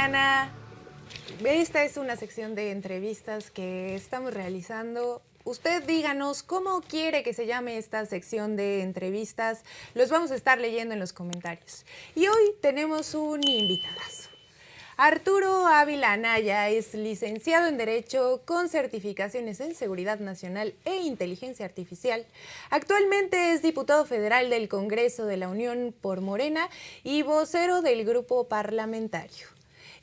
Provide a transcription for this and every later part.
mañana. Esta es una sección de entrevistas que estamos realizando. Usted díganos cómo quiere que se llame esta sección de entrevistas. Los vamos a estar leyendo en los comentarios. Y hoy tenemos un invitadazo. Arturo Ávila Anaya es licenciado en Derecho con certificaciones en Seguridad Nacional e Inteligencia Artificial. Actualmente es diputado federal del Congreso de la Unión por Morena y vocero del grupo parlamentario.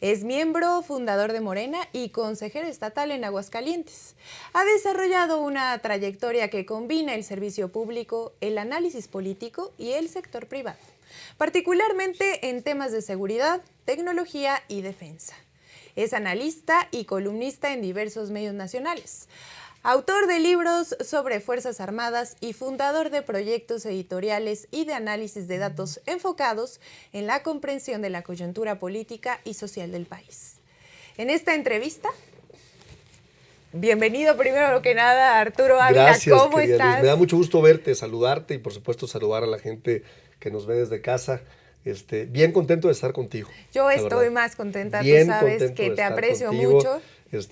Es miembro fundador de Morena y consejero estatal en Aguascalientes. Ha desarrollado una trayectoria que combina el servicio público, el análisis político y el sector privado, particularmente en temas de seguridad, tecnología y defensa. Es analista y columnista en diversos medios nacionales. Autor de libros sobre Fuerzas Armadas y fundador de proyectos editoriales y de análisis de datos enfocados en la comprensión de la coyuntura política y social del país. En esta entrevista, bienvenido primero que nada, Arturo Ávila. Gracias, ¿Cómo estás? Liz. Me da mucho gusto verte, saludarte y por supuesto saludar a la gente que nos ve desde casa. Bien contento de estar contigo. Yo estoy más contenta, bien tú sabes que te aprecio contigo, mucho.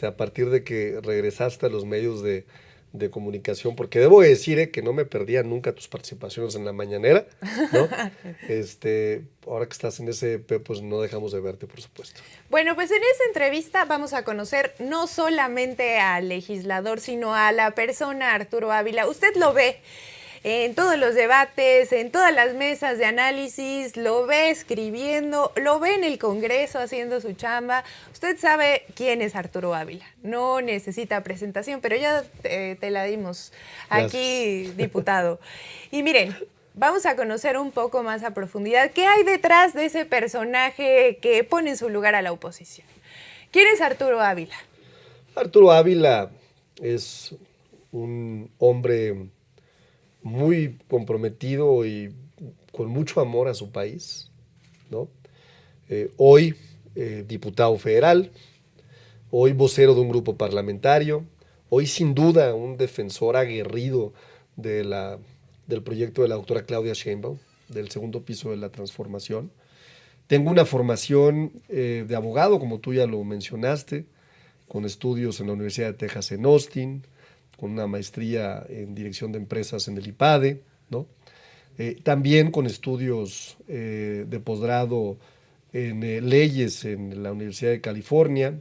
A partir de que regresaste a los medios de comunicación, porque debo decir que no me perdía nunca tus participaciones en la mañanera, ¿no? Ahora que estás en ese EP, pues no dejamos de verte, por supuesto. Bueno, pues en esta entrevista vamos a conocer no solamente al legislador, sino a la persona Arturo Ávila. Usted lo ve en todos los debates, en todas las mesas de análisis, lo ve escribiendo, lo ve en el Congreso haciendo su chamba. Usted sabe quién es Arturo Ávila. No necesita presentación, pero ya te la dimos aquí, gracias, diputado. Y miren, vamos a conocer un poco más a profundidad qué hay detrás de ese personaje que pone en su lugar a la oposición. ¿Quién es Arturo Ávila? Arturo Ávila es un hombre muy comprometido y con mucho amor a su país, ¿no? Hoy diputado federal, hoy vocero de un grupo parlamentario, hoy sin duda un defensor aguerrido del proyecto de la doctora Claudia Sheinbaum, del segundo piso de la transformación. Tengo una formación de abogado, como tú ya lo mencionaste, con estudios en la Universidad de Texas en Austin, con una maestría en dirección de empresas en el IPADE, ¿no? También con estudios de posgrado en leyes en la Universidad de California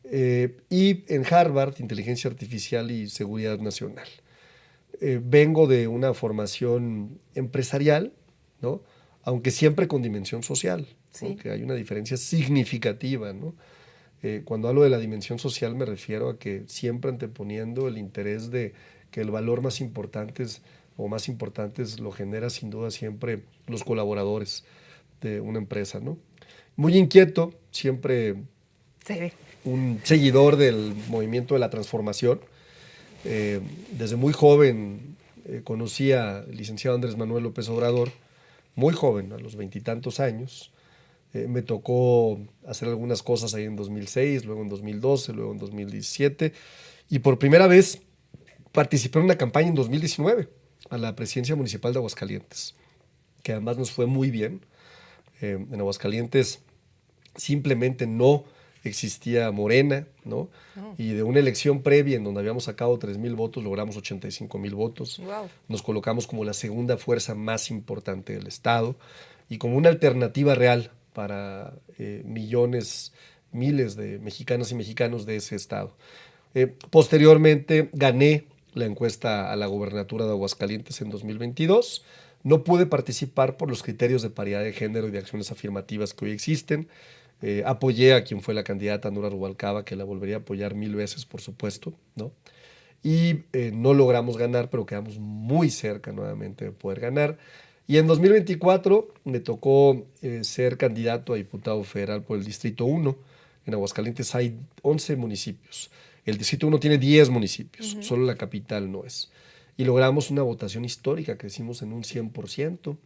y en Harvard, Inteligencia Artificial y Seguridad Nacional. Vengo de una formación empresarial, ¿no? Aunque siempre con dimensión social, sí, ¿no? Que hay una diferencia significativa, ¿no? Cuando hablo de la dimensión social me refiero a que siempre anteponiendo el interés de que el valor más importantes lo genera sin duda siempre los colaboradores de una empresa, ¿no? Muy inquieto, siempre sí, un seguidor del movimiento de la transformación. Desde muy joven conocí al licenciado Andrés Manuel López Obrador, muy joven, a los 20 y tantos años. Me tocó hacer algunas cosas ahí en 2006, luego en 2012, luego en 2017. Y por primera vez participé en una campaña en 2019 a la presidencia municipal de Aguascalientes, que además nos fue muy bien. En Aguascalientes simplemente no existía Morena, ¿no? No. Y de una elección previa en donde habíamos sacado 3,000 votos, logramos 85,000 votos. Wow. Nos colocamos como la segunda fuerza más importante del estado y como una alternativa real para miles de mexicanas y mexicanos de ese estado. Posteriormente gané la encuesta a la gobernatura de Aguascalientes en 2022. No pude participar por los criterios de paridad de género y de acciones afirmativas que hoy existen. Apoyé a quien fue la candidata Nora Rubalcaba, que la volvería a apoyar 1000 veces, por supuesto, ¿no? Y no logramos ganar, pero quedamos muy cerca nuevamente de poder ganar. Y en 2024 me tocó ser candidato a diputado federal por el Distrito 1. En Aguascalientes hay 11 municipios. El Distrito 1 tiene 10 municipios, solo la capital no es. Y logramos una votación histórica, crecimos en un 100%.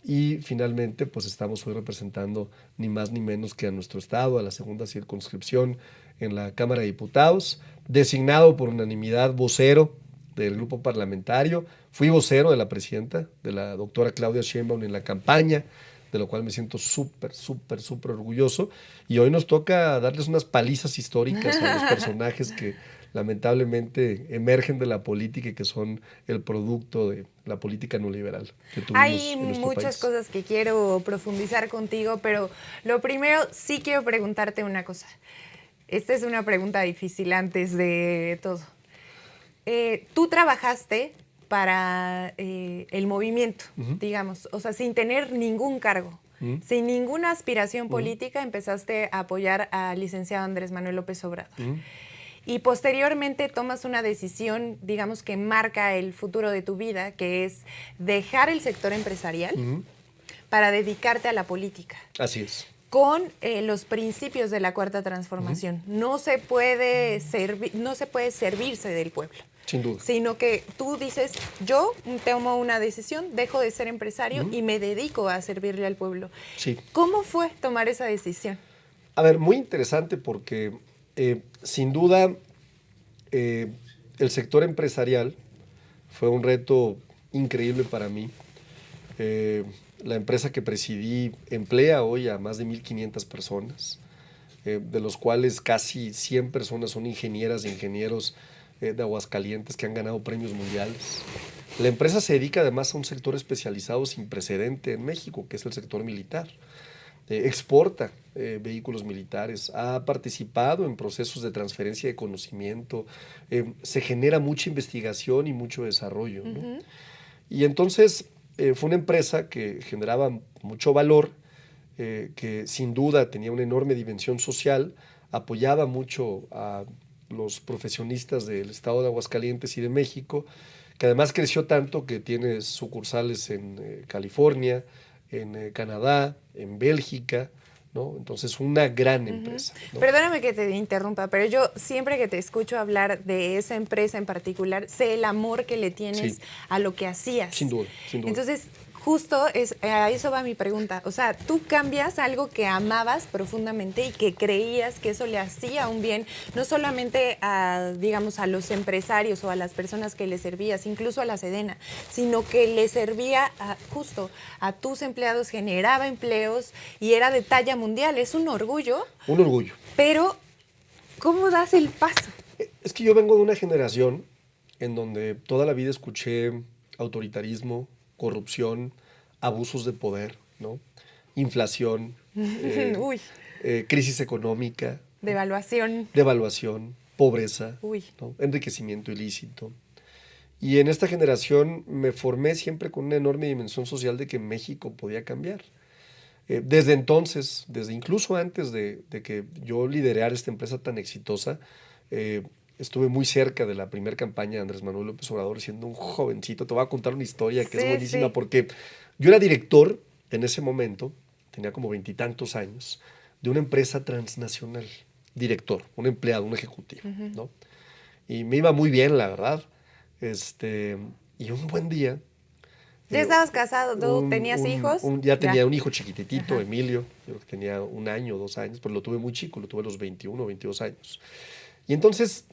Y finalmente pues estamos hoy representando ni más ni menos que a nuestro estado, a la segunda circunscripción en la Cámara de Diputados, designado por unanimidad vocero del grupo parlamentario. Fui vocero de la presidenta, de la doctora Claudia Sheinbaum en la campaña de lo cual me siento súper, súper, súper orgulloso. Y hoy nos toca darles unas palizas históricas a los personajes que lamentablemente emergen de la política y que son el producto de la política neoliberal que tuvimos Hay en nuestro muchas país. cosas que quiero profundizar contigo, pero lo primero sí quiero preguntarte una cosa. Esta es una pregunta difícil antes de todo. Tú trabajaste para el movimiento, digamos, o sea, sin tener ningún cargo, sin ninguna aspiración política, empezaste a apoyar al licenciado Andrés Manuel López Obrador. Y posteriormente tomas una decisión, digamos, que marca el futuro de tu vida, que es dejar el sector empresarial para dedicarte a la política. Así es. Con los principios de la Cuarta Transformación. No se puede servirse del pueblo. Sin duda. Sino que tú dices, yo tomo una decisión, dejo de ser empresario y me dedico a servirle al pueblo. Sí. ¿Cómo fue tomar esa decisión? A ver, muy interesante porque sin duda el sector empresarial fue un reto increíble para mí. La empresa que presidí emplea hoy a más de 1,500 personas, de los cuales casi 100 personas son ingenieras e ingenieros de Aguascalientes que han ganado premios mundiales. La empresa se dedica además a un sector especializado sin precedente en México, que es el sector militar. Exporta vehículos militares, ha participado en procesos de transferencia de conocimiento, se genera mucha investigación y mucho desarrollo, ¿no? Y entonces fue una empresa que generaba mucho valor, que sin duda tenía una enorme dimensión social, apoyaba mucho a los profesionistas del estado de Aguascalientes y de México, que además creció tanto que tiene sucursales en California, en Canadá, en Bélgica, ¿no? Entonces, una gran empresa, ¿no? Perdóname que te interrumpa, pero yo siempre que te escucho hablar de esa empresa en particular, sé el amor que le tienes a lo que hacías. Sin duda, sin duda. Entonces, justo a eso va mi pregunta. O sea, tú cambias algo que amabas profundamente y que creías que eso le hacía un bien, no solamente a, digamos, a los empresarios o a las personas que le servías, incluso a la Sedena, sino que le servía justo a tus empleados, generaba empleos y era de talla mundial. Es un orgullo. Un orgullo. Pero, ¿cómo das el paso? Es que yo vengo de una generación en donde toda la vida escuché autoritarismo, corrupción, abusos de poder, ¿no? Inflación, crisis económica, devaluación, pobreza, ¿no? Enriquecimiento ilícito. Y en esta generación me formé siempre con una enorme dimensión social de que México podía cambiar. Desde entonces, desde incluso antes de que yo liderara esta empresa tan exitosa, estuve muy cerca de la primera campaña de Andrés Manuel López Obrador, siendo un jovencito. Te voy a contar una historia que es buenísima, porque yo era director en ese momento, tenía como 20 y tantos años, de una empresa transnacional. Director, un empleado, un ejecutivo, ¿no? Y me iba muy bien, la verdad. Y un buen día... ¿Ya estabas casado? ¿Tú tenías hijos? Ya tenía un hijo chiquititito, Emilio. Yo creo que tenía 1 año, 2 años, pero lo tuve muy chico, lo tuve a los 21, 22 años. Y entonces...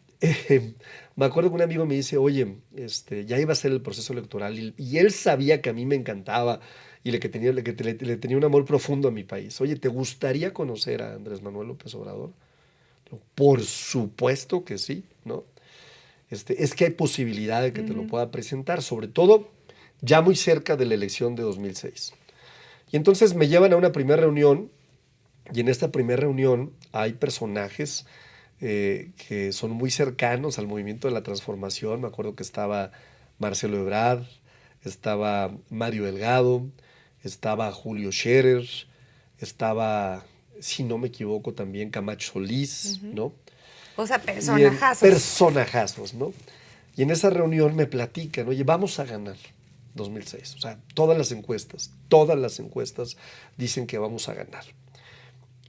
me acuerdo que un amigo me dice, oye, ya iba a ser el proceso electoral y él sabía que a mí me encantaba y le tenía un amor profundo a mi país. Oye, ¿te gustaría conocer a Andrés Manuel López Obrador? Por supuesto que sí, ¿no? Es que hay posibilidad de que te lo pueda presentar, sobre todo ya muy cerca de la elección de 2006. Y entonces me llevan a una primera reunión y en esta primera reunión hay personajes que son muy cercanos al movimiento de la transformación. Me acuerdo que estaba Marcelo Ebrard, estaba Mario Delgado, estaba Julio Scherer, estaba, si no me equivoco, también Camacho Solís, ¿no? O sea, personajazos. Personajazos, ¿no? Y en esa reunión me platican, oye, vamos a ganar 2006. O sea, todas las encuestas dicen que vamos a ganar.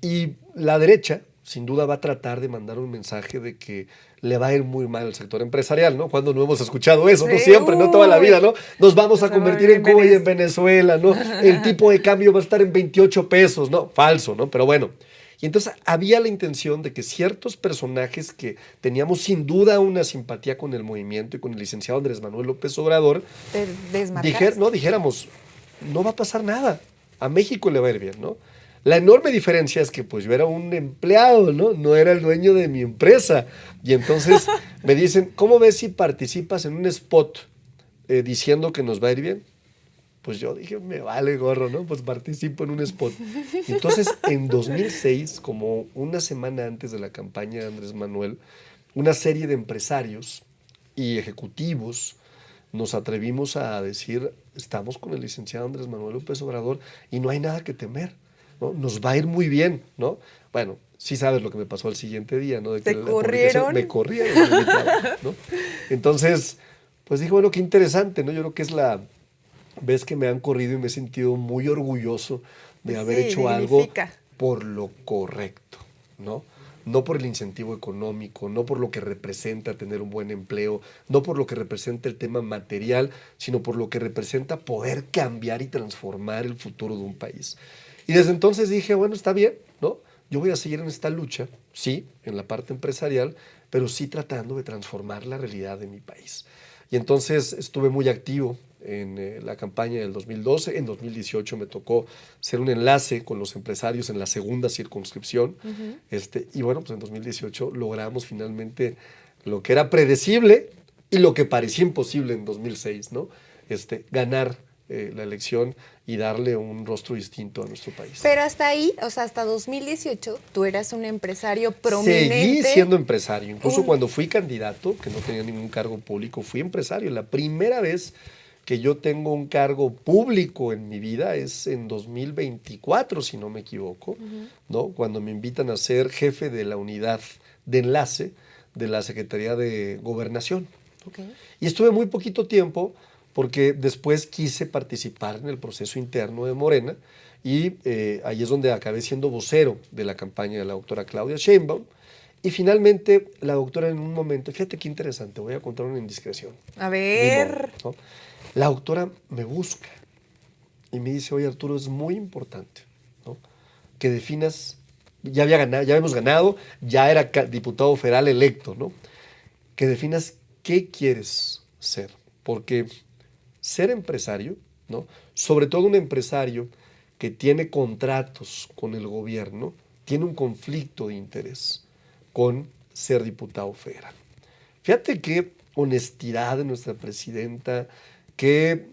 Y la derecha, sin duda, va a tratar de mandar un mensaje de que le va a ir muy mal al sector empresarial, ¿no? Cuando no hemos escuchado eso, no siempre, no toda la vida, ¿no? Nos vamos a convertir en Cuba y en Venezuela, ¿no? El tipo de cambio va a estar en 28 pesos, ¿no? Falso, ¿no? Pero bueno. Y entonces había la intención de que ciertos personajes que teníamos sin duda una simpatía con el movimiento y con el licenciado Andrés Manuel López Obrador, dijéramos, no va a pasar nada. a México le va a ir bien, ¿no? La enorme diferencia es que pues yo era un empleado, ¿no? No era el dueño de mi empresa. Y entonces me dicen, ¿cómo ves si participas en un spot diciendo que nos va a ir bien? Pues yo dije, me vale gorro, ¿no? Pues participo en un spot. Entonces, en 2006, como una semana antes de la campaña de Andrés Manuel, una serie de empresarios y ejecutivos nos atrevimos a decir, estamos con el licenciado Andrés Manuel López Obrador y no hay nada que temer, ¿no? Nos va a ir muy bien, ¿no? Bueno, sí sabes lo que me pasó al siguiente día, ¿no? De que ¿Te la publicación corrieron? me corrieron de mi trabajo, ¿no? Entonces, pues dije, bueno, qué interesante, ¿no? Yo creo que es la vez que me han corrido y me he sentido muy orgulloso de haber Sí, hecho algo dignifica. por lo correcto, ¿no? No por el incentivo económico, no por lo que representa tener un buen empleo, no por lo que representa el tema material, sino por lo que representa poder cambiar y transformar el futuro de un país. Y desde entonces dije, bueno, está bien, ¿no? Yo voy a seguir en esta lucha, sí, en la parte empresarial, pero sí tratando de transformar la realidad de mi país. Y entonces estuve muy activo en la campaña del 2012. En 2018 me tocó ser un enlace con los empresarios en la segunda circunscripción. Y bueno, pues en 2018 logramos finalmente lo que era predecible y lo que parecía imposible en 2006, ¿no? Ganar la elección y darle un rostro distinto a nuestro país. Pero hasta ahí, o sea, hasta 2018, tú eras un empresario Seguí prominente. siendo empresario. Incluso cuando fui candidato, que no tenía ningún cargo público, fui empresario. La primera vez que yo tengo un cargo público en mi vida es en 2024, si no me equivoco, ¿no? Cuando me invitan a ser jefe de la unidad de enlace de la Secretaría de Gobernación. Okay. Y estuve muy poquito tiempo porque después quise participar en el proceso interno de Morena y ahí es donde acabé siendo vocero de la campaña de la doctora Claudia Sheinbaum. Y finalmente la doctora en un momento, fíjate qué interesante, voy a contar una indiscreción. A Ni modo, ver. ¿no? La doctora me busca y me dice, oye Arturo, es muy importante, ¿no? Que definas, ya había ganado, ya habíamos ganado, ya era diputado federal electo, ¿no? Que definas qué quieres ser, porque ser empresario, ¿no? Sobre todo un empresario que tiene contratos con el gobierno, tiene un conflicto de interés con ser diputado federal. Fíjate qué honestidad de nuestra presidenta, qué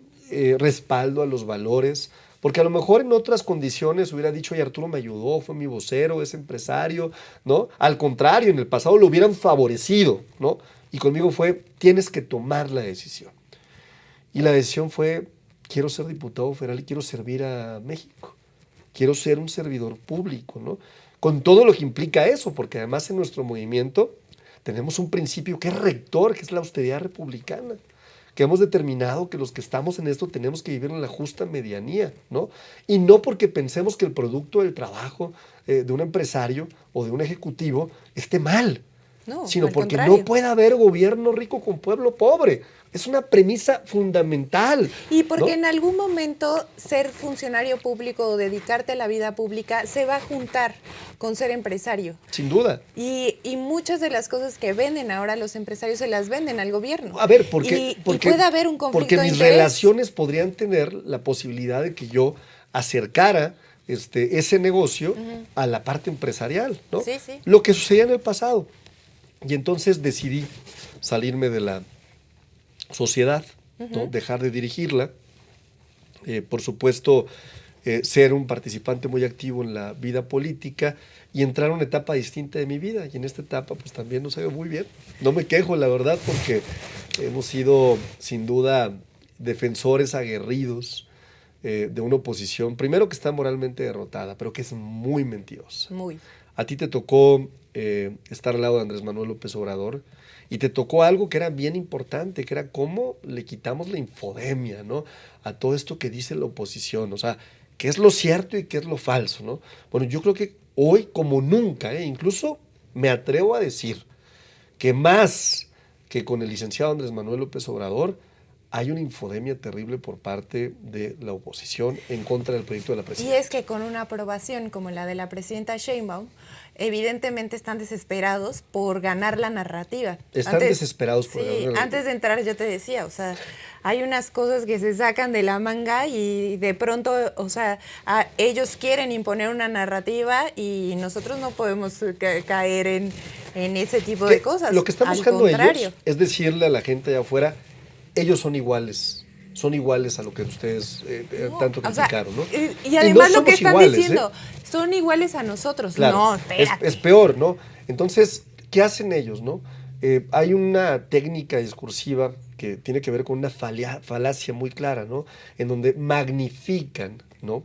respaldo a los valores, porque a lo mejor en otras condiciones hubiera dicho, oye, Arturo me ayudó, fue mi vocero, es empresario, ¿no? Al contrario, en el pasado lo hubieran favorecido, ¿no? Y conmigo fue, tienes que tomar la decisión. Y la decisión fue, quiero ser diputado federal y quiero servir a México. Quiero ser un servidor público, ¿no? Con todo lo que implica eso, porque además en nuestro movimiento tenemos un principio que es rector, que es la austeridad republicana, que hemos determinado que los que estamos en esto tenemos que vivir en la justa medianía, ¿no? Y no porque pensemos que el producto del trabajo de un empresario o de un ejecutivo esté mal, No, sino al porque contrario. no puede haber gobierno rico con pueblo pobre. Es una premisa fundamental. Y porque ¿no? en algún momento ser funcionario público o dedicarte a la vida pública se va a juntar con ser empresario. Sin duda. Y muchas de las cosas que venden ahora los empresarios se las venden al gobierno. A ver, porque puede haber un conflicto porque de mis interés. relaciones podrían tener la posibilidad de que yo acercara ese negocio a la parte empresarial, ¿no? Sí, sí. Lo que sucedía en el pasado. Y entonces decidí salirme de la sociedad, ¿no? Dejar de dirigirla. Por supuesto, ser un participante muy activo en la vida política y entrar a una etapa distinta de mi vida. Y en esta etapa, pues también nos ha ido muy bien. No me quejo, la verdad, porque hemos sido, sin duda, defensores aguerridos de una oposición, primero que está moralmente derrotada, pero que es muy mentirosa. Muy. A ti te tocó estar al lado de Andrés Manuel López Obrador y te tocó algo que era bien importante, que era cómo le quitamos la infodemia, ¿no? A todo esto que dice la oposición, o sea, qué es lo cierto y qué es lo falso, ¿no? Bueno, yo creo que hoy como nunca, incluso me atrevo a decir que más que con el licenciado Andrés Manuel López Obrador, hay una infodemia terrible por parte de la oposición en contra del proyecto de la Y presidenta. es que con una aprobación como la de la presidenta Sheinbaum, evidentemente están desesperados por ganar la narrativa. Están desesperados por sí, ganar la antes de entrar yo te decía, o sea, hay unas cosas que se sacan de la manga y de pronto, o sea, ellos quieren imponer una narrativa y nosotros no podemos caer en ese tipo de cosas. Lo que están Al buscando contrario. ellos es decirle a la gente allá afuera, ellos son iguales a lo que ustedes tanto O sea, criticaron, ¿no? y además no lo que somos están iguales, diciendo, son iguales a nosotros. Claro, No, espérate. es peor, ¿no? Entonces, ¿qué hacen ellos, no? Hay una técnica discursiva que tiene que ver con una falacia muy clara, ¿no? En donde magnifican, ¿no?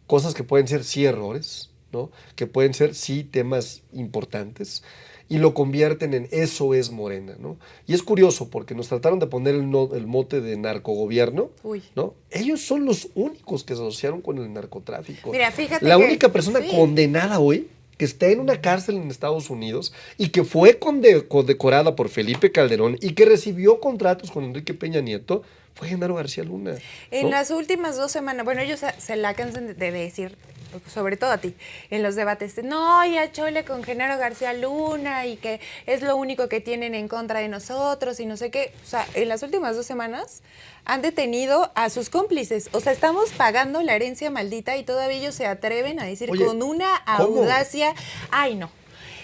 Cosas que pueden ser sí errores, ¿no? Que pueden ser sí temas importantes y lo convierten en eso es Morena, ¿no? Y es curioso porque nos trataron de poner el mote de narcogobierno, Uy. ¿no? Ellos son los únicos que se asociaron con el narcotráfico. Mira, fíjate la que- única persona sí. condenada hoy que está en una cárcel en Estados Unidos y que fue condecorada por Felipe Calderón y que recibió contratos con Enrique Peña Nieto, fue Genaro García Luna. En ¿no? las últimas 2 semanas, bueno, ellos se la cansan de decir, sobre todo a ti, en los debates, no, ya chole con Genaro García Luna y que es lo único que tienen en contra de nosotros y no sé qué. O sea, en las últimas 2 semanas han detenido a sus cómplices. O sea, estamos pagando la herencia maldita y todavía ellos se atreven a decir Oye, con una ¿cómo? audacia, ay no.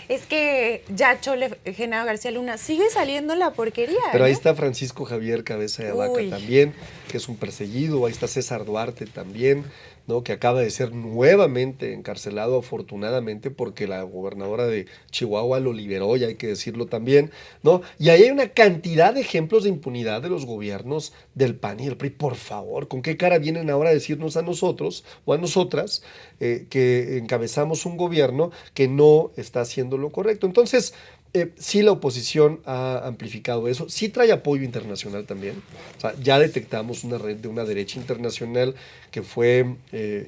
Es que ya chole Genaro García Luna, sigue saliendo la porquería. Pero ahí ¿no? está Francisco Javier Cabeza de Vaca Uy. también, que es un perseguido. Ahí está César Duarte también, ¿no? Que acaba de ser nuevamente encarcelado, afortunadamente, porque la gobernadora de Chihuahua lo liberó, y hay que decirlo también, ¿no? Y ahí hay una cantidad de ejemplos de impunidad de los gobiernos del PAN y del PRI. Por favor, ¿con qué cara vienen ahora a decirnos a nosotros o a nosotras que encabezamos un gobierno que no está haciendo lo correcto? Entonces, sí, la oposición ha amplificado eso, sí trae apoyo internacional también. O sea, ya detectamos una red de una derecha internacional que fue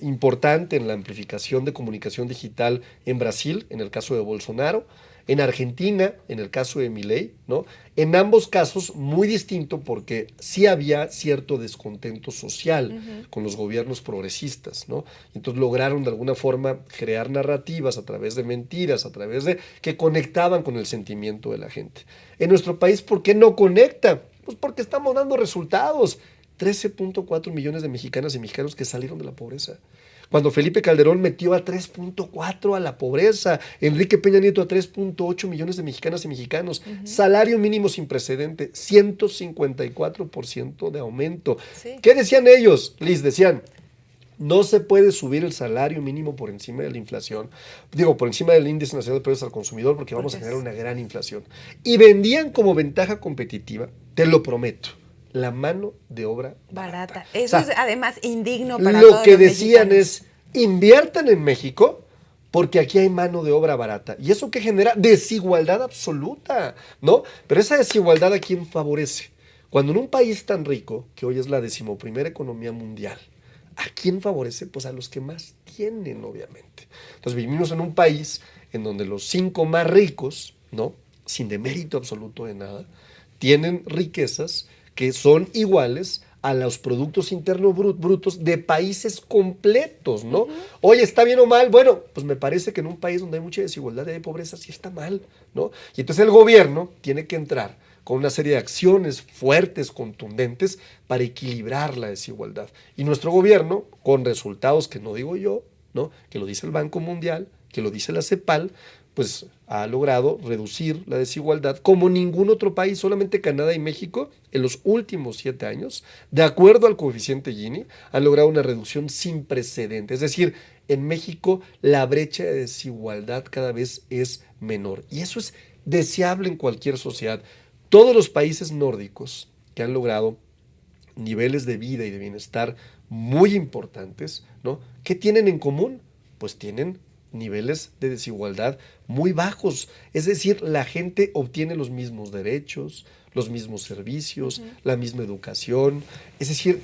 importante en la amplificación de comunicación digital en Brasil, en el caso de Bolsonaro, en Argentina, en el caso de Milei, ¿no? En ambos casos muy distinto porque sí había cierto descontento social con los gobiernos progresistas, ¿no? Entonces lograron de alguna forma crear narrativas a través de mentiras, a través de que conectaban con el sentimiento de la gente. En nuestro país, ¿por qué no conecta? Pues porque estamos dando resultados. 13.4 millones de mexicanas y mexicanos que salieron de la pobreza. Cuando Felipe Calderón metió a 3.4 a la pobreza, Enrique Peña Nieto a 3.8 millones de mexicanas y mexicanos, salario mínimo sin precedente, 154% de aumento. Sí. ¿Qué decían ellos? Liz, decían, no se puede subir el salario mínimo por encima de la inflación, digo, por encima del índice nacional de precios al consumidor porque vamos a generar una gran inflación. Y vendían como ventaja competitiva, te lo prometo, la mano de obra Barata. Eso O sea, es además indigno para lo todos que los decían mexicanos. es, inviertan en México porque aquí hay mano de obra barata. ¿Y eso qué genera? Desigualdad absoluta, ¿no? Pero esa desigualdad, ¿a quién favorece? Cuando en un país tan rico, que hoy es la 11ª economía mundial, ¿a quién favorece? Pues a los que más tienen, obviamente. Entonces vivimos en un país en donde los 5 más ricos, ¿no? Sin demérito absoluto de nada, tienen riquezas que son iguales a los productos internos brutos de países completos, ¿no? Oye, ¿está bien o mal? Bueno, pues me parece que en un país donde hay mucha desigualdad y hay pobreza sí está mal, ¿no? Y entonces el gobierno tiene que entrar con una serie de acciones fuertes, contundentes, para equilibrar la desigualdad. Y nuestro gobierno, con resultados que no digo yo, ¿no? Que lo dice el Banco Mundial, que lo dice la CEPAL, pues ha logrado reducir la desigualdad como ningún otro país, solamente Canadá y México, en los últimos 7 años, de acuerdo al coeficiente Gini, han logrado una reducción sin precedentes. Es decir, en México la brecha de desigualdad cada vez es menor. Y eso es deseable en cualquier sociedad. Todos los países nórdicos que han logrado niveles de vida y de bienestar muy importantes, ¿no? ¿Qué tienen en común? Pues tienen niveles de desigualdad muy bajos. Es decir, la gente obtiene los mismos derechos, los mismos servicios, la misma educación. Es decir,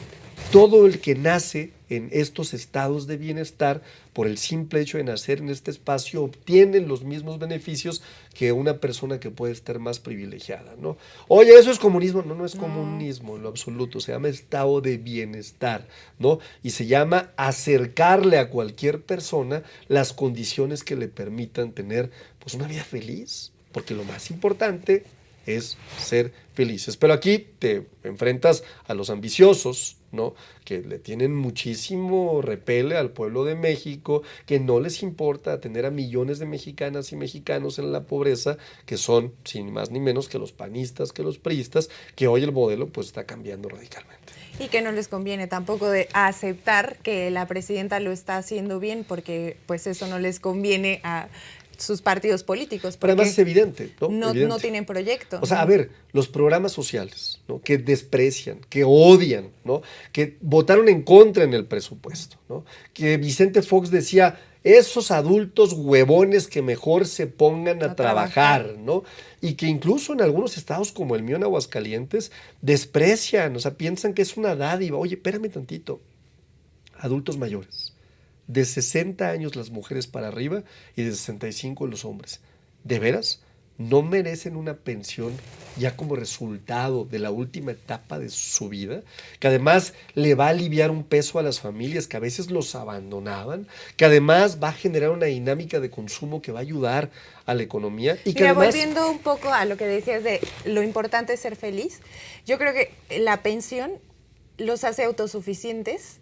todo el que nace en estos estados de bienestar, por el simple hecho de nacer en este espacio, obtiene los mismos beneficios que una persona que puede estar más privilegiada, ¿no? Oye, ¿eso es comunismo? No, no es comunismo en lo absoluto, se llama estado de bienestar, ¿no? Y se llama acercarle a cualquier persona las condiciones que le permitan tener, pues, una vida feliz, porque lo más importante es ser felices. Pero aquí te enfrentas a los ambiciosos, ¿no? Que le tienen muchísimo repele al pueblo de México, que no les importa tener a millones de mexicanas y mexicanos en la pobreza, que son, sin más ni menos, que los panistas, que los priistas, que hoy el modelo pues está cambiando radicalmente. Y que no les conviene tampoco de aceptar que la presidenta lo está haciendo bien, porque pues eso no les conviene a sus partidos políticos. Pero además es evidente, ¿no? No tienen proyecto. O sea, a ver, los programas sociales, ¿no? Que desprecian, que odian, ¿no? Que votaron en contra en el presupuesto, ¿no? Que Vicente Fox decía, esos adultos huevones que mejor se pongan a trabajar, ¿no? Y que incluso en algunos estados como el mío en Aguascalientes desprecian, o sea, piensan que es una dádiva. Oye, espérame tantito, adultos mayores. De 60 años las mujeres para arriba y de 65 los hombres. ¿De veras? ¿No merecen una pensión ya como resultado de la última etapa de su vida? Que además le va a aliviar un peso a las familias que a veces los abandonaban, que además va a generar una dinámica de consumo que va a ayudar a la economía. Y que Mira, además, volviendo un poco a lo que decías de lo importante es ser feliz, yo creo que la pensión los hace autosuficientes,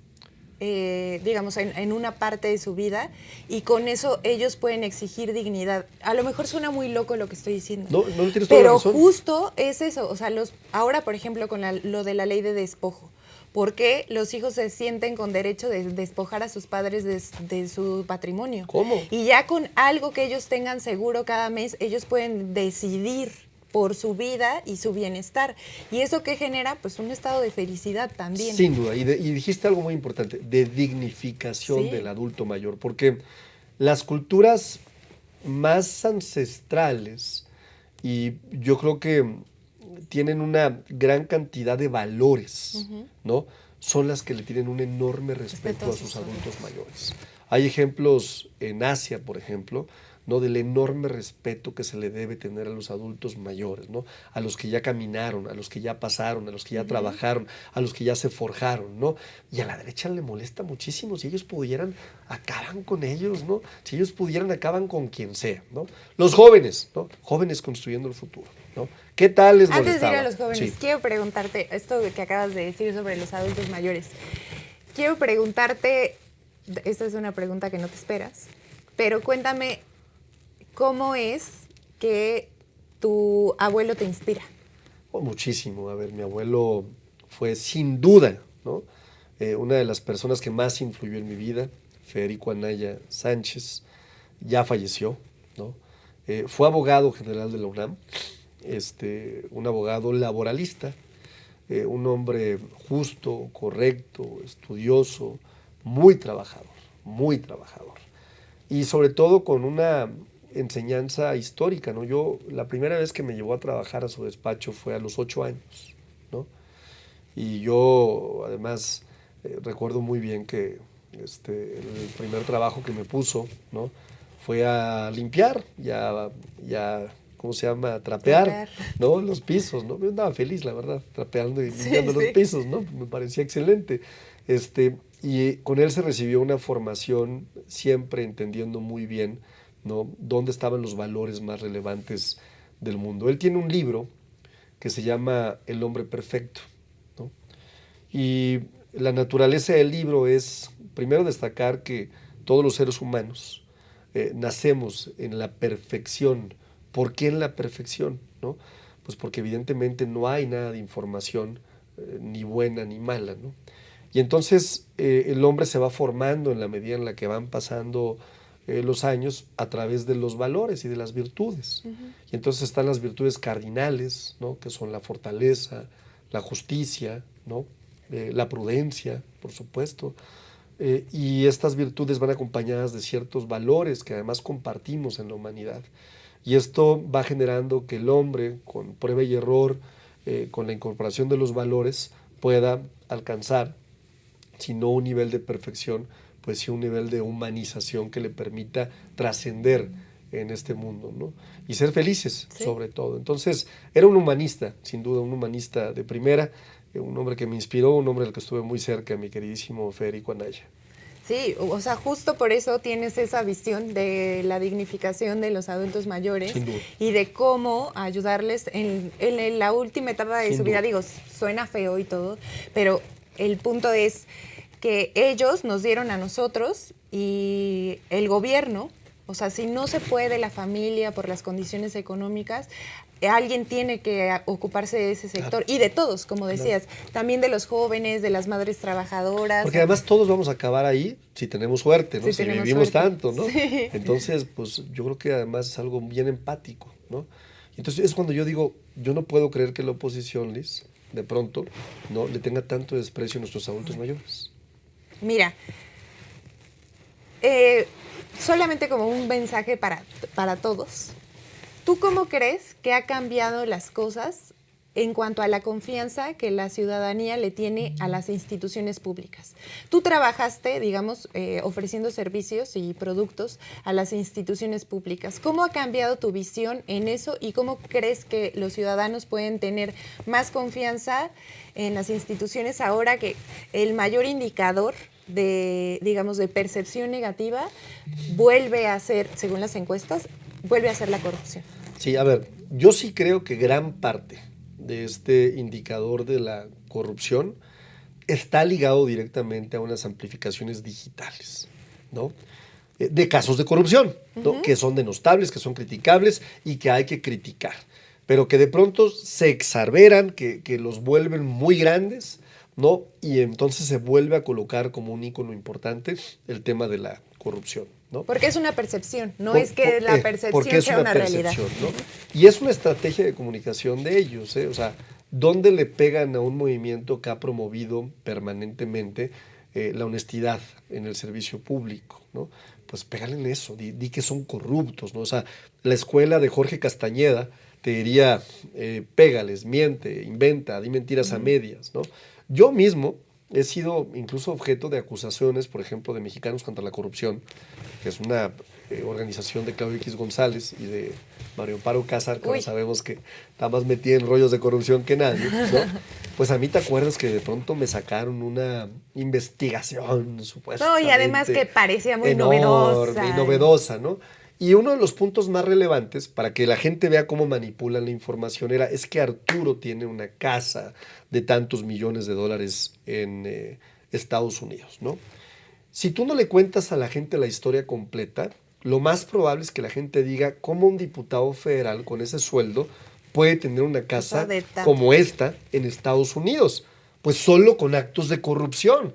digamos, en una parte de su vida, y con eso ellos pueden exigir dignidad. A lo mejor suena muy loco lo que estoy diciendo, no tienes toda la pero razón. justo es eso. O sea, ahora, por ejemplo, con lo de la ley de despojo, ¿por qué los hijos se sienten con derecho de despojar a sus padres de su patrimonio? ¿Cómo? Y ya con algo que ellos tengan seguro cada mes, ellos pueden decidir por su vida y su bienestar. Y eso que genera, pues, un estado de felicidad también. Sin duda, y dijiste algo muy importante, de dignificación del adulto mayor, porque las culturas más ancestrales, y yo creo que tienen una gran cantidad de valores, ¿no? Son las que le tienen un enorme respeto a sus adultos mayores. Hay ejemplos en Asia, por ejemplo, ¿no? Del enorme respeto que se le debe tener a los adultos mayores, ¿no? A los que ya caminaron, a los que ya pasaron, a los que ya trabajaron, a los que ya se forjaron, ¿no? Y a la derecha le molesta muchísimo. Si ellos pudieran, acaban con ellos, ¿no? Si ellos pudieran, acaban con quien sea, ¿no? Los jóvenes, ¿no? Jóvenes construyendo el futuro, ¿no? ¿Qué tal les molestaba? Antes de ir a los jóvenes, Sí. quiero preguntarte, esto que acabas de decir sobre los adultos mayores, quiero preguntarte, esta es una pregunta que no te esperas, pero cuéntame, ¿cómo es que tu abuelo te inspira? Oh, muchísimo. A ver, mi abuelo fue sin duda, ¿no? Una de las personas que más influyó en mi vida, Federico Anaya Sánchez, ya falleció, ¿no? Fue abogado general de la UNAM, un abogado laboralista, un hombre justo, correcto, estudioso, muy trabajador, muy trabajador. Y sobre todo con una enseñanza histórica, ¿no? Yo, la primera vez que me llevó a trabajar a su despacho fue a los 8 años, ¿no? Y yo, además, recuerdo muy bien que el primer trabajo que me puso, ¿no? Fue a limpiar, ¿cómo se llama? Trapear, ¿no? Los pisos, ¿no? Yo andaba feliz, la verdad, trapeando y limpiando los pisos, ¿no? Me parecía excelente. Y con él se recibió una formación siempre entendiendo muy bien, ¿no? Dónde estaban los valores más relevantes del mundo. Él tiene un libro que se llama El hombre perfecto, ¿no? Y la naturaleza del libro es, primero, destacar que todos los seres humanos nacemos en la perfección. ¿Por qué en la perfección? ¿No? Pues porque evidentemente no hay nada de información ni buena ni mala, ¿no? Y entonces el hombre se va formando en la medida en la que van pasando los años a través de los valores y de las virtudes. Y entonces están las virtudes cardinales, ¿no? Que son la fortaleza, la justicia, ¿no? La prudencia, por supuesto. Y estas virtudes van acompañadas de ciertos valores que además compartimos en la humanidad. Y esto va generando que el hombre, con prueba y error, con la incorporación de los valores, pueda alcanzar, si no un nivel de perfección, pues sí un nivel de humanización que le permita trascender en este mundo, ¿no? Y ser felices, Sí. sobre todo. Entonces, era un humanista, sin duda, un humanista de primera, un hombre que me inspiró, un hombre al que estuve muy cerca, mi queridísimo Federico Anaya. Sí, o sea, justo por eso tienes esa visión de la dignificación de los adultos mayores Sin duda. y de cómo ayudarles en la última etapa de Sin su vida. duda. Digo, suena feo y todo, pero el punto es que ellos nos dieron a nosotros y el gobierno, o sea, si no se puede la familia por las condiciones económicas, alguien tiene que ocuparse de ese sector, y de todos, como decías, también de los jóvenes, de las madres trabajadoras. Porque además todos vamos a acabar ahí si tenemos suerte, ¿no? Si Si tenemos vivimos suerte. tanto, ¿no? Sí. Entonces, pues yo creo que además es algo bien empático, ¿no? Entonces es cuando yo digo, yo no puedo creer que la oposición, Liz, de pronto, ¿no? Le tenga tanto desprecio a nuestros adultos mayores. Mira, solamente como un mensaje para todos. ¿Tú cómo crees que ha cambiado las cosas en cuanto a la confianza que la ciudadanía le tiene a las instituciones públicas? Tú trabajaste, digamos, ofreciendo servicios y productos a las instituciones públicas. ¿Cómo ha cambiado tu visión en eso y cómo crees que los ciudadanos pueden tener más confianza en las instituciones ahora que el mayor indicador de, digamos, de percepción negativa vuelve a ser, según las encuestas, vuelve a ser la corrupción? Sí, a ver, yo sí creo que gran parte de este indicador de la corrupción está ligado directamente a unas amplificaciones digitales, ¿no? De casos de corrupción, ¿no? Que son denostables, que son criticables y que hay que criticar, pero que de pronto se exarberan, que los vuelven muy grandes, ¿no? Y entonces se vuelve a colocar como un ícono importante el tema de la corrupción, ¿no? Porque es una percepción, no es que la percepción porque es sea una realidad. ¿no? Y es una estrategia de comunicación de ellos, ¿eh? O sea, ¿dónde le pegan a un movimiento que ha promovido permanentemente la honestidad en el servicio público, ¿no? Pues pégale en eso, di que son corruptos, ¿no? O sea, la escuela de Jorge Castañeda te diría, pégales, miente, inventa, di mentiras a medias, ¿no? Yo mismo he sido incluso objeto de acusaciones, por ejemplo, de Mexicanos contra la Corrupción, que es una organización de Claudio X González y de Mario Amparo Cázar, que ahora sabemos que está más metida en rollos de corrupción que nadie, ¿no? Pues a mí te acuerdas que de pronto me sacaron una investigación supuestamente No, y además que parecía muy enorme novedosa. y novedosa, ¿no? Y uno de los puntos más relevantes para que la gente vea cómo manipulan la información es que Arturo tiene una casa de tantos millones de dólares en Estados Unidos, ¿no? Si tú no le cuentas a la gente la historia completa, lo más probable es que la gente diga cómo un diputado federal con ese sueldo puede tener una casa como esta en Estados Unidos, pues solo con actos de corrupción.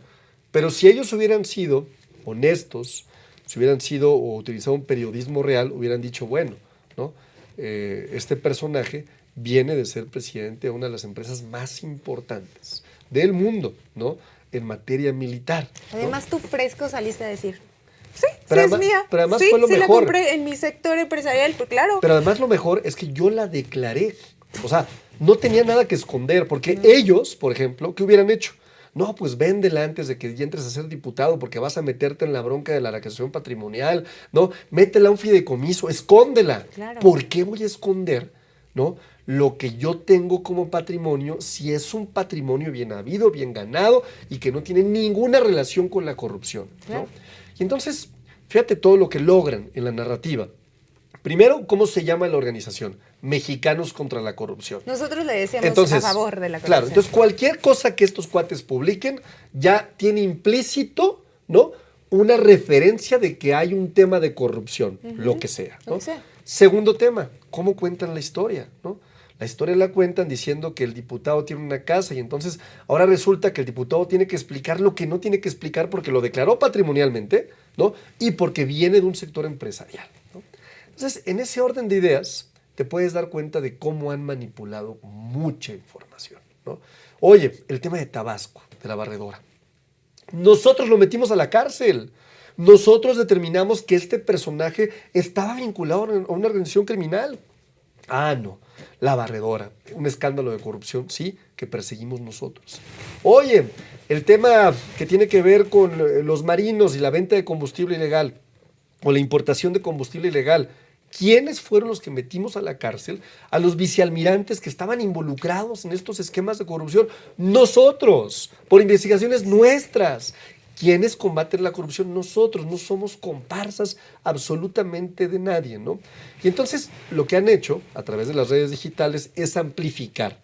Pero si ellos hubieran sido honestos, si hubieran sido o utilizado un periodismo real, hubieran dicho, bueno, ¿no? Este personaje viene de ser presidente de una de las empresas más importantes del mundo, ¿no? En materia militar, ¿no? Además, tú fresco saliste a decir, sí, pero sí además, es mía. pero además sí, fue lo sí mejor. La compré en mi sector empresarial, pues claro. Pero además lo mejor es que yo la declaré. O sea, no tenía nada que esconder, porque ellos, por ejemplo, ¿qué hubieran hecho? No, pues véndela antes de que ya entres a ser diputado porque vas a meterte en la bronca de la declaración patrimonial, ¿no? Métela a un fideicomiso, escóndela. Claro. ¿Por qué voy a esconder, ¿no? Lo que yo tengo como patrimonio, si es un patrimonio bien habido, bien ganado y que no tiene ninguna relación con la corrupción, ¿no? Claro. Y entonces, fíjate todo lo que logran en la narrativa. Primero, ¿cómo se llama la organización? Mexicanos contra la Corrupción. Nosotros le decíamos Entonces, a favor de la corrupción. Claro, entonces cualquier cosa que estos cuates publiquen ya tiene implícito, ¿no? Una referencia de que hay un tema de corrupción, lo que sea, ¿no? Lo que sea. Segundo tema, ¿cómo cuentan la historia, ¿no? La historia la cuentan diciendo que el diputado tiene una casa y entonces ahora resulta que el diputado tiene que explicar lo que no tiene que explicar porque lo declaró patrimonialmente, ¿no? Y porque viene de un sector empresarial, ¿no? Entonces, en ese orden de ideas, te puedes dar cuenta de cómo han manipulado mucha información, ¿no? Oye, el tema de Tabasco, de la barredora. Nosotros lo metimos a la cárcel. Nosotros determinamos que este personaje estaba vinculado a una organización criminal. Ah, no, la barredora, un escándalo de corrupción, sí, que perseguimos nosotros. Oye, el tema que tiene que ver con los marinos y la venta de combustible ilegal, o la importación de combustible ilegal. ¿Quiénes fueron los que metimos a la cárcel a los vicealmirantes que estaban involucrados en estos esquemas de corrupción? Nosotros, por investigaciones nuestras. ¿Quiénes combaten la corrupción? Nosotros, no somos comparsas absolutamente de nadie, ¿no? Y entonces lo que han hecho a través de las redes digitales es amplificar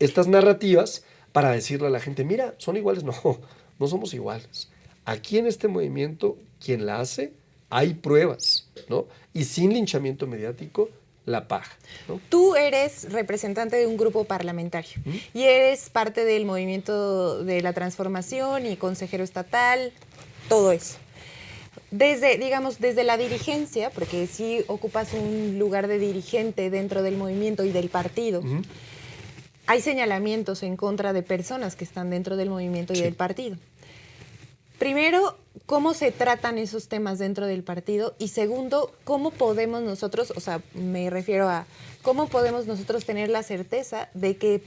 estas narrativas para decirle a la gente, mira, son iguales. No, no somos iguales. Aquí en este movimiento, quien la hace, hay pruebas, ¿no? Y sin linchamiento mediático, la paja, ¿no? Tú eres representante de un grupo parlamentario y eres parte del movimiento de la transformación y consejero estatal, todo eso. Desde, digamos, desde la dirigencia, porque sí ocupas un lugar de dirigente dentro del movimiento y del partido, hay señalamientos en contra de personas que están dentro del movimiento y del partido. Primero, ¿cómo se tratan esos temas dentro del partido? Y segundo, ¿cómo podemos nosotros, o sea, me refiero a cómo podemos nosotros tener la certeza de que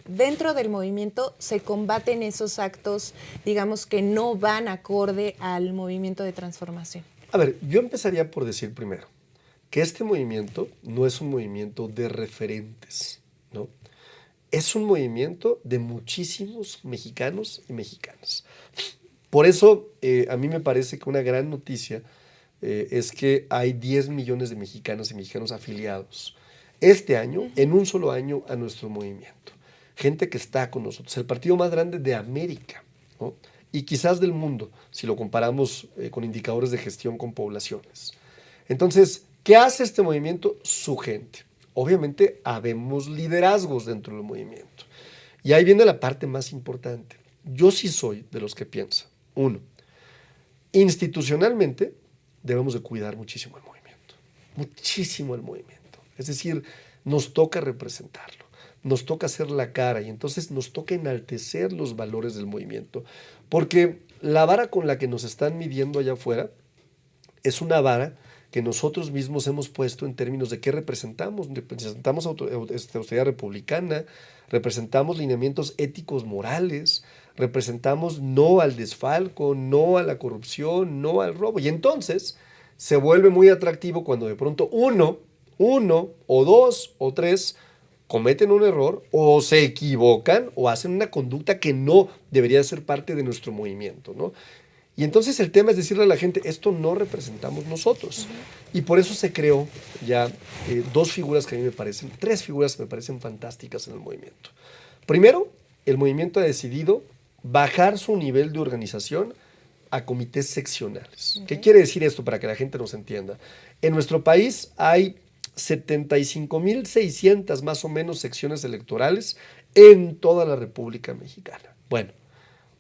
dentro del movimiento se combaten esos actos, digamos, que no van acorde al movimiento de transformación? A ver, yo empezaría por decir primero que este movimiento no es un movimiento de referentes, ¿no? Es un movimiento de muchísimos mexicanos y mexicanas. Por eso, a mí me parece que una gran noticia es que hay 10 millones de mexicanas y mexicanos afiliados este año, en un solo año, a nuestro movimiento. Gente que está con nosotros, el partido más grande de América, ¿no? Y quizás del mundo, si lo comparamos con indicadores de gestión con poblaciones. Entonces, ¿qué hace este movimiento? Su gente. Obviamente, habemos liderazgos dentro del movimiento. Y ahí viene la parte más importante. Yo sí soy de los que piensan. Uno, institucionalmente debemos de cuidar muchísimo el movimiento, muchísimo el movimiento. Es decir, nos toca representarlo, nos toca hacer la cara y entonces nos toca enaltecer los valores del movimiento, porque la vara con la que nos están midiendo allá afuera es una vara que nosotros mismos hemos puesto en términos de qué representamos. Representamos autoridad republicana, representamos lineamientos éticos morales, representamos no al desfalco, no a la corrupción, no al robo. Y entonces se vuelve muy atractivo cuando de pronto uno o dos o tres cometen un error o se equivocan o hacen una conducta que no debería ser parte de nuestro movimiento, ¿no? Y entonces el tema es decirle a la gente, esto no representamos nosotros. Y por eso se creó ya dos figuras que a mí me parecen, tres figuras que me parecen fantásticas en el movimiento. Primero, el movimiento ha decidido bajar su nivel de organización a comités seccionales. ¿Qué quiere decir esto para que la gente nos entienda? En nuestro país hay 75,600 más o menos secciones electorales en toda la República Mexicana. Bueno,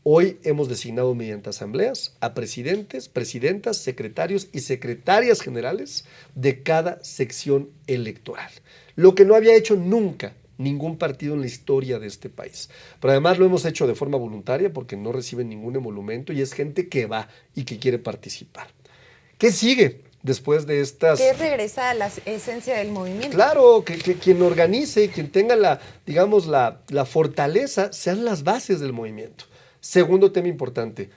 hoy hemos designado mediante asambleas a presidentes, presidentas, secretarios y secretarias generales de cada sección electoral. Lo que no había hecho nunca ningún partido en la historia de este país. Pero además lo hemos hecho de forma voluntaria porque no reciben ningún emolumento y es gente que va y que quiere participar. ¿Qué sigue después de estas? Que regresa a la esencia del movimiento. Claro, que quien organice, quien tenga la fortaleza, sean las bases del movimiento. Segundo tema importante,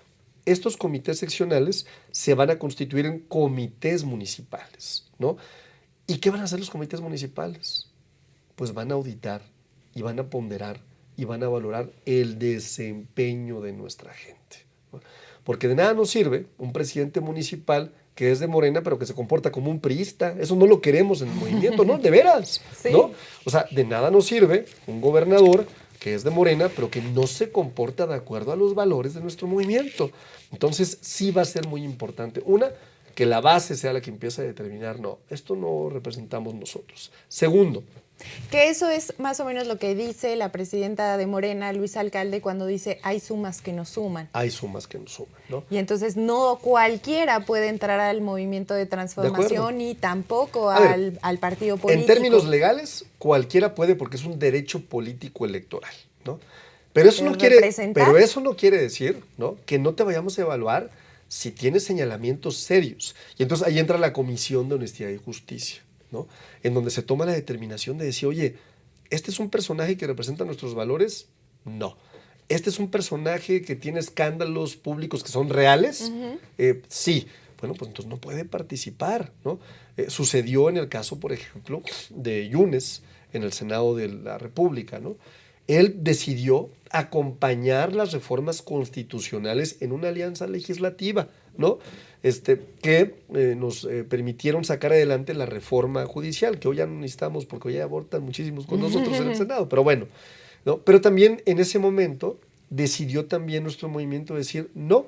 estos comités seccionales se van a constituir en comités municipales, ¿no? ¿Y qué van a hacer los comités municipales? Pues van a auditar y van a ponderar y van a valorar el desempeño de nuestra gente, ¿no? Porque de nada nos sirve un presidente municipal que es de Morena, pero que se comporta como un priista. Eso no lo queremos en el movimiento, ¿no? De veras, sí. ¿No? O sea, de nada nos sirve un gobernador que es de Morena, pero que no se comporta de acuerdo a los valores de nuestro movimiento. Entonces, sí va a ser muy importante. Una, que la base sea la que empiece a determinar, no, esto no representamos nosotros. Segundo, que eso es más o menos lo que dice la presidenta de Morena, Luisa Alcalde, cuando dice hay sumas que nos suman. Hay sumas que nos suman, ¿no? Y entonces no cualquiera puede entrar al movimiento de transformación ni tampoco al partido político. En términos legales, cualquiera puede porque es un derecho político electoral, ¿no? Pero eso no quiere decir, ¿no?, que no te vayamos a evaluar si tienes señalamientos serios. Y entonces ahí entra la Comisión de Honestidad y Justicia, ¿no? En donde se toma la determinación de decir, oye, ¿este es un personaje que representa nuestros valores? No. ¿Este es un personaje que tiene escándalos públicos que son reales? Sí. Bueno, pues entonces no puede participar, ¿no? Sucedió en el caso, por ejemplo, de Yunes en el Senado de la República, ¿no? Él decidió acompañar las reformas constitucionales en una alianza legislativa, ¿no? Que nos permitieron sacar adelante la reforma judicial, que hoy ya no necesitamos porque hoy ya abortan muchísimos con nosotros en el Senado, pero bueno, ¿no? Pero también en ese momento decidió también nuestro movimiento decir, no,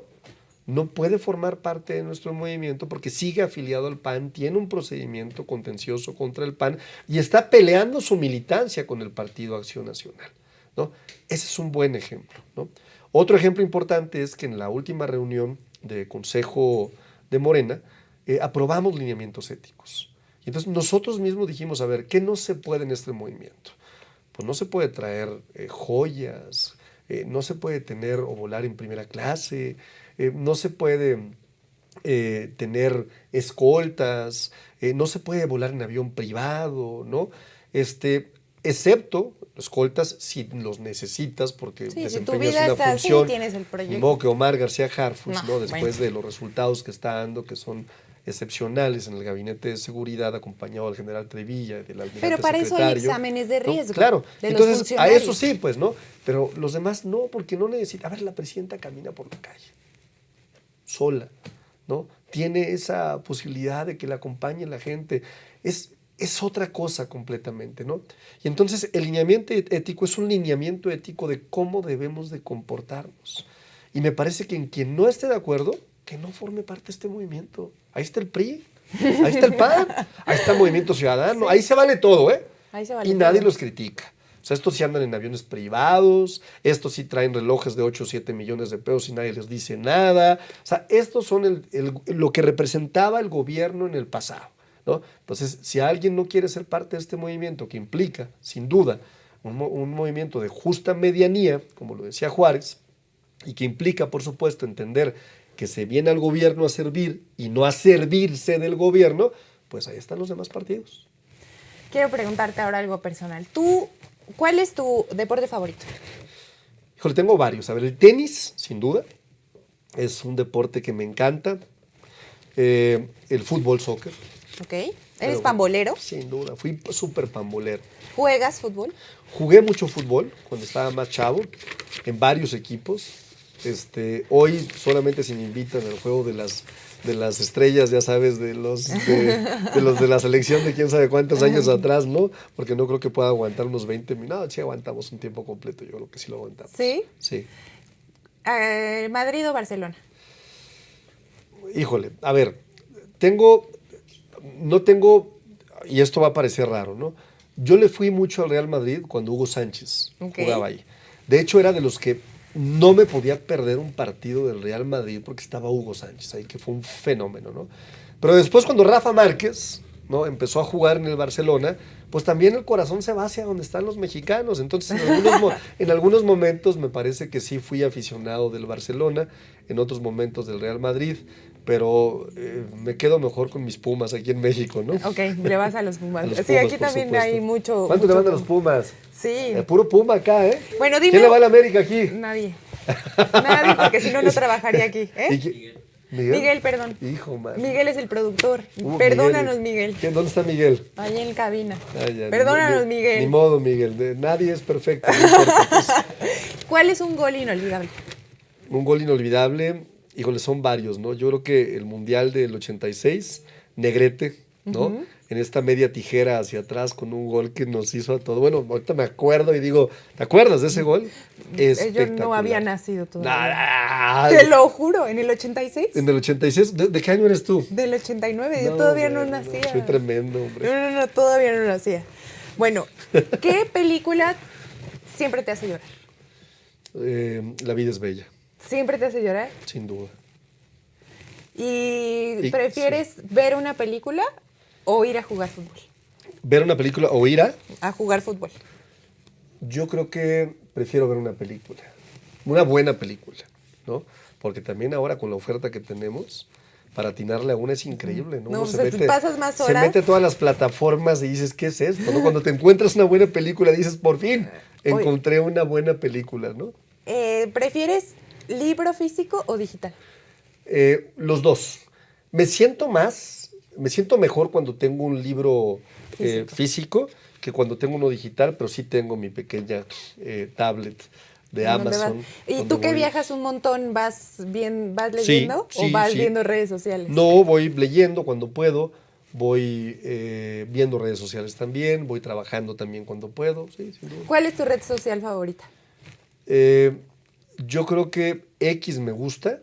no puede formar parte de nuestro movimiento porque sigue afiliado al PAN, tiene un procedimiento contencioso contra el PAN y está peleando su militancia con el Partido Acción Nacional, ¿no? Ese es un buen ejemplo, ¿no? Otro ejemplo importante es que en la última reunión de Consejo de Morena aprobamos lineamientos éticos. Y entonces nosotros mismos dijimos, a ver, ¿qué no se puede en este movimiento? Pues no se puede traer joyas, no se puede tener o volar en primera clase, no se puede tener escoltas, no se puede volar en avión privado, ¿no? Excepto escoltas si los necesitas porque Sí, si tu desempeñas vida una está así, función. tienes el Ni proyecto. modo que Omar García Harfuch, No, ¿no? Después bueno. de los resultados que está dando, que son excepcionales en el gabinete de seguridad, acompañado del general Trevilla, del almirante Pero para eso hay secretario. exámenes de ¿no? riesgo Claro, de los entonces a funcionarios. eso sí, pues, ¿no? Pero los demás no, porque no necesita. A ver, la presidenta camina por la calle, sola, ¿no? Tiene esa posibilidad de que la acompañe la gente. Es otra cosa completamente, ¿no? Y entonces el lineamiento ético es un lineamiento ético de cómo debemos de comportarnos. Y me parece que en quien no esté de acuerdo, que no forme parte de este movimiento. Ahí está el PRI, ahí está el PAN, ahí está el Movimiento Ciudadano, Sí. ahí se vale todo, ¿eh? Ahí se vale Y nadie todo. los critica. O sea, estos sí andan en aviones privados, estos sí traen relojes de 8 o 7 millones de pesos y nadie les dice nada. O sea, estos son lo que representaba el gobierno en el pasado, ¿no? Entonces, si alguien no quiere ser parte de este movimiento, que implica, sin duda, un movimiento de justa medianía, como lo decía Juárez, y que implica, por supuesto, entender que se viene al gobierno a servir y no a servirse del gobierno, pues ahí están los demás partidos. Quiero preguntarte ahora algo personal. ¿Cuál es tu deporte favorito? Híjole, tengo varios. A ver, el tenis, sin duda, es un deporte que me encanta. El fútbol, soccer. ¿Ok? ¿Eres pambolero? Sin duda, fui súper pambolero. ¿Juegas fútbol? Jugué mucho fútbol cuando estaba más chavo, en varios equipos. Hoy solamente si me invitan al juego de las estrellas, ya sabes, de los de la selección de quién sabe cuántos años atrás, ¿no? Porque no creo que pueda aguantar unos 20 minutos. No, sí aguantamos un tiempo completo, yo creo que sí lo aguantamos. ¿Sí? Sí. ¿Madrid o Barcelona? Híjole, a ver, no tengo, y esto va a parecer raro, ¿no? Yo le fui mucho al Real Madrid cuando Hugo Sánchez jugaba ahí. De hecho, era de los que no me podía perder un partido del Real Madrid porque estaba Hugo Sánchez ahí, que fue un fenómeno, ¿no? Pero después cuando Rafa Márquez, ¿no?, empezó a jugar en el Barcelona, pues también el corazón se va hacia donde están los mexicanos. Entonces, en algunos momentos me parece que sí fui aficionado del Barcelona, en otros momentos del Real Madrid, pero me quedo mejor con mis Pumas aquí en México, ¿no? Ok, le vas a los Pumas. Los sí, Pumas, aquí por también supuesto. hay mucho. ¿Cuánto le van a los Pumas? Sí. Puro Puma acá, ¿eh? Bueno, dime. ¿Quién le va a la América aquí? Nadie. Nadie, porque si no, no trabajaría aquí. Miguel. Miguel, perdón. Hijo, man. Miguel es el productor. Perdónanos, Miguel. ¿Dónde está Miguel? Ahí en cabina. Ya, Perdónanos, Miguel. Ni modo, Miguel. Nadie es perfecto. No importa, pues. ¿Cuál es un gol inolvidable? Un gol inolvidable, híjole, son varios, ¿no? Yo creo que el Mundial del 86, Negrete, ¿no? En esta media tijera hacia atrás con un gol que nos hizo a todos. Bueno, ahorita me acuerdo y digo, ¿te acuerdas de ese gol? Yo no había nacido todavía. Nah, Te lo juro, ¿en el 86? En el 86, ¿de qué año eres tú? Del 89, yo todavía no bueno, nacía. Soy tremendo, hombre. No, todavía no nacía. Bueno, ¿qué película siempre te hace llorar? La vida es bella, ¿Siempre te hace llorar? sin duda. ¿Y prefieres ver una película o ir a jugar fútbol? ¿Ver una película o ir a? A jugar fútbol. Yo creo que prefiero ver una película, una buena película, ¿no? Porque también ahora con la oferta que tenemos, para atinarle a una es increíble, ¿no? No, Uno pasas más se horas. mete a todas las plataformas y dices, ¿qué es esto? ¿No? Cuando te encuentras una buena película, dices, por fin, encontré una buena película, ¿no? ¿Prefieres libro físico o digital? Los dos. Me siento mejor cuando tengo un libro físico que cuando tengo uno digital, pero sí tengo mi pequeña tablet de ¿En dónde vas? Amazon. ¿Y donde tú que voy. viajas un montón, vas Sí, leyendo o sí, vas sí. viendo redes sociales? No, voy leyendo cuando puedo, voy viendo redes sociales también, voy trabajando también cuando puedo, sí, sin duda. ¿Cuál es tu red social favorita? Eh, yo creo que X me gusta,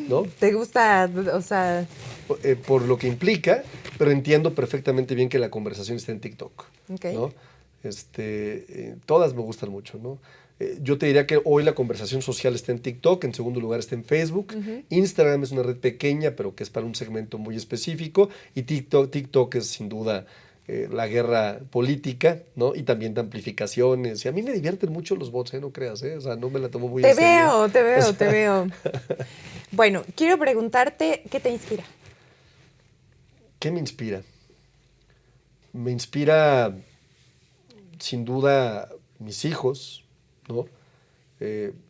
¿no? ¿Te gusta, o sea, Por lo que implica, pero entiendo perfectamente bien que la conversación está en TikTok, ok? ¿no? Todas me gustan mucho, ¿no? Yo te diría que hoy la conversación social está en TikTok, en segundo lugar está en Facebook, Instagram es una red pequeña, pero que es para un segmento muy específico, y TikTok es sin duda la guerra política, ¿no? Y también de amplificaciones, y a mí me divierten mucho los bots, no creas, o sea, no me la tomo muy en Te serio. veo, te O veo, sea, te veo. Bueno, quiero preguntarte, ¿qué te inspira? ¿qué me inspira? Me inspira sin duda mis hijos, ¿no?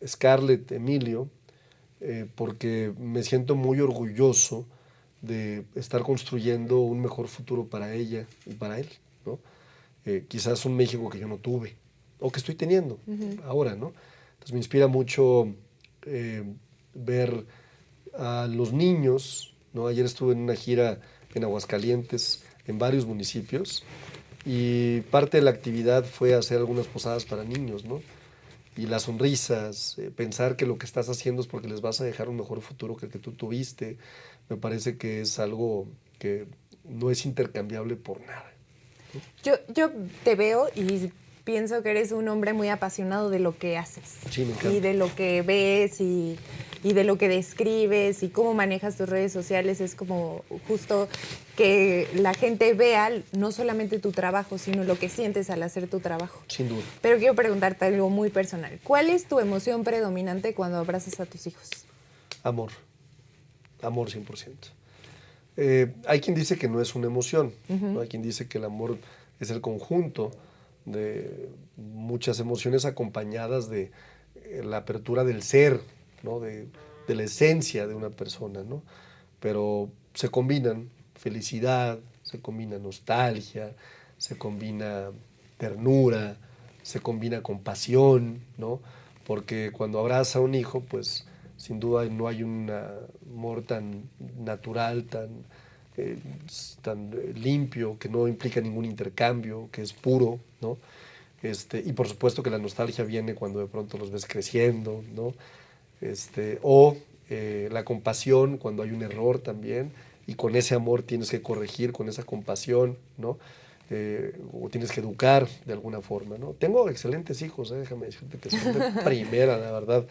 Scarlett, Emilio, porque me siento muy orgulloso de estar construyendo un mejor futuro para ella y para él, ¿no? Quizás un México que yo no tuve, o que estoy teniendo ahora, ¿no? Entonces me inspira mucho eh, ver a los niños, ¿no? Ayer estuve en una gira en Aguascalientes, en varios municipios, y parte de la actividad fue hacer algunas posadas para niños, ¿no? Y las sonrisas, pensar que lo que estás haciendo es porque les vas a dejar un mejor futuro que el que tú tuviste, me parece que es algo que no es intercambiable por nada. Yo te veo y pienso que eres un hombre muy apasionado de lo que haces. Sí, me encanta. Y de lo que ves y de lo que describes y cómo manejas tus redes sociales. Es como justo que la gente vea no solamente tu trabajo, sino lo que sientes al hacer tu trabajo. Sin duda. Pero quiero preguntarte algo muy personal. ¿Cuál es tu emoción predominante cuando abrazas a tus hijos? Amor. Amor 100%. Hay quien dice que no es una emoción, ¿no? Hay quien dice que el amor es el conjunto de muchas emociones acompañadas de la apertura del ser, ¿no? De la esencia de una persona, ¿no? Pero se combinan felicidad, se combina nostalgia, se combina ternura, se combina compasión, ¿no? Porque cuando abraza a un hijo, pues sin duda no hay un amor tan natural, eh, tan limpio, que no implica ningún intercambio, que es puro, ¿no? Y por supuesto que la nostalgia viene cuando de pronto los ves creciendo, ¿no? La compasión cuando hay un error también, y con ese amor tienes que corregir, con esa compasión, ¿no? O tienes que educar de alguna forma, ¿no? Tengo excelentes hijos, déjame decirte que son de primera, la verdad.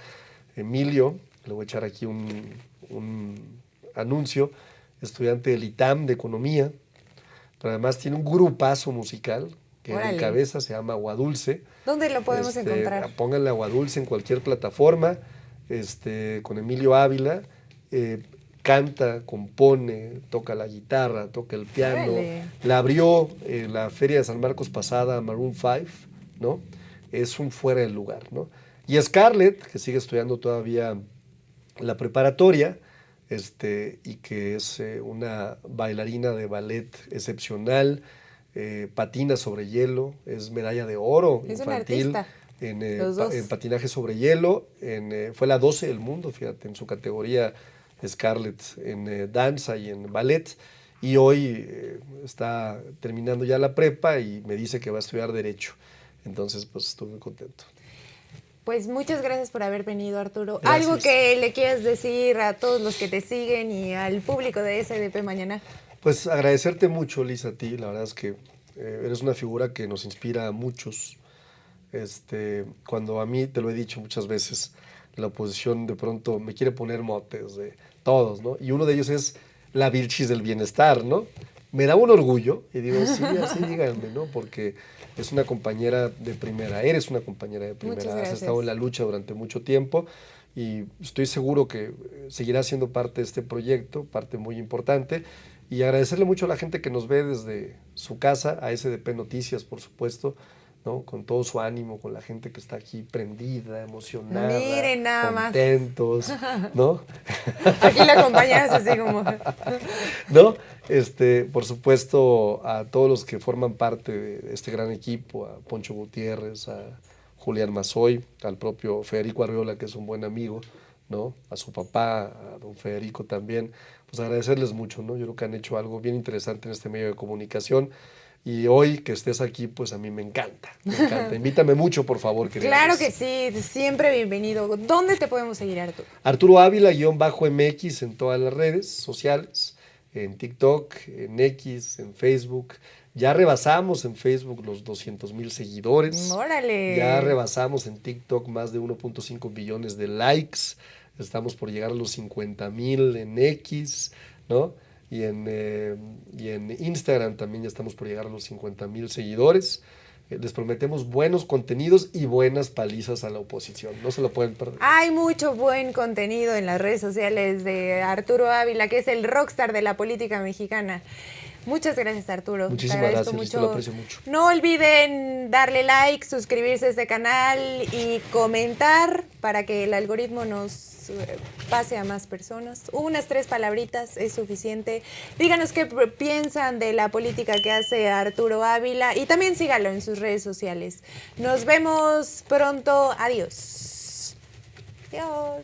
Emilio, le voy a echar aquí un anuncio, estudiante del ITAM de Economía, pero además tiene un grupazo musical que él Órale. encabeza, se llama Agua Dulce. ¿Dónde lo podemos encontrar? Pónganle Agua Dulce en cualquier plataforma, con Emilio Ávila. Canta, compone, toca la guitarra, toca el piano. Órale. La abrió la Feria de San Marcos pasada Maroon 5, ¿no? Es un fuera del lugar, ¿no? Y Scarlett, que sigue estudiando todavía la preparatoria, y que es una bailarina de ballet excepcional, patina sobre hielo, es medalla de oro Es una infantil artista. Los dos. en patinaje sobre hielo, fue la 12 del mundo, fíjate, en su categoría Scarlett en danza y en ballet, y hoy está terminando ya la prepa y me dice que va a estudiar Derecho. Entonces, pues estoy muy contento. Pues muchas gracias por haber venido, Arturo. Gracias. ¿Algo que le quieras decir a todos los que te siguen y al público de SDP Mañana? Pues agradecerte mucho, Lisa, a ti. La verdad es que eres una figura que nos inspira a muchos. Cuando a mí, te lo he dicho muchas veces, la oposición de pronto me quiere poner motes de todos, ¿no? Y uno de ellos es la Vilchis del bienestar, ¿no? Me da un orgullo y digo, sí, así díganme, ¿no? Porque es una compañera de primera, eres una compañera de primera, Muchas has gracias. estado en la lucha durante mucho tiempo y estoy seguro que seguirá siendo parte de este proyecto, parte muy importante. Y agradecerle mucho a la gente que nos ve desde su casa, a SDP Noticias, por supuesto, ¿no? Con todo su ánimo, con la gente que está aquí prendida, emocionada, Miren nada más. contentos, ¿no? Aquí la acompañas así como... ¿No? Por supuesto, a todos los que forman parte de este gran equipo, a Poncho Gutiérrez, a Julián Mazoy, al propio Federico Arriola, que es un buen amigo, ¿no? A su papá, a don Federico también, pues agradecerles mucho, ¿no? Yo creo que han hecho algo bien interesante en este medio de comunicación. Y hoy que estés aquí, pues a mí me encanta, me encanta. Invítame mucho, por favor, querida. Claro que sí, siempre bienvenido. ¿Dónde te podemos seguir, Arturo? Arturo Ávila, _MX en todas las redes sociales, en TikTok, en X, en Facebook. Ya rebasamos en Facebook los 200,000 seguidores. ¡Órale! Ya rebasamos en TikTok más de 1.5 billones de likes. Estamos por llegar a los 50,000 en X, ¿no? Y en Instagram también ya estamos por llegar a los 50,000 seguidores. Les prometemos buenos contenidos y buenas palizas a la oposición. No se lo pueden perder. Hay mucho buen contenido en las redes sociales de Arturo Ávila, que es el rockstar de la política mexicana. Muchas gracias, Arturo. Muchísimas gracias, te lo aprecio mucho. No olviden darle like, suscribirse a este canal y comentar para que el algoritmo nos pase a más personas. Unas 3 palabritas es suficiente. Díganos qué piensan de la política que hace Arturo Ávila y también síganlo en sus redes sociales. Nos vemos pronto. Adiós. Adiós.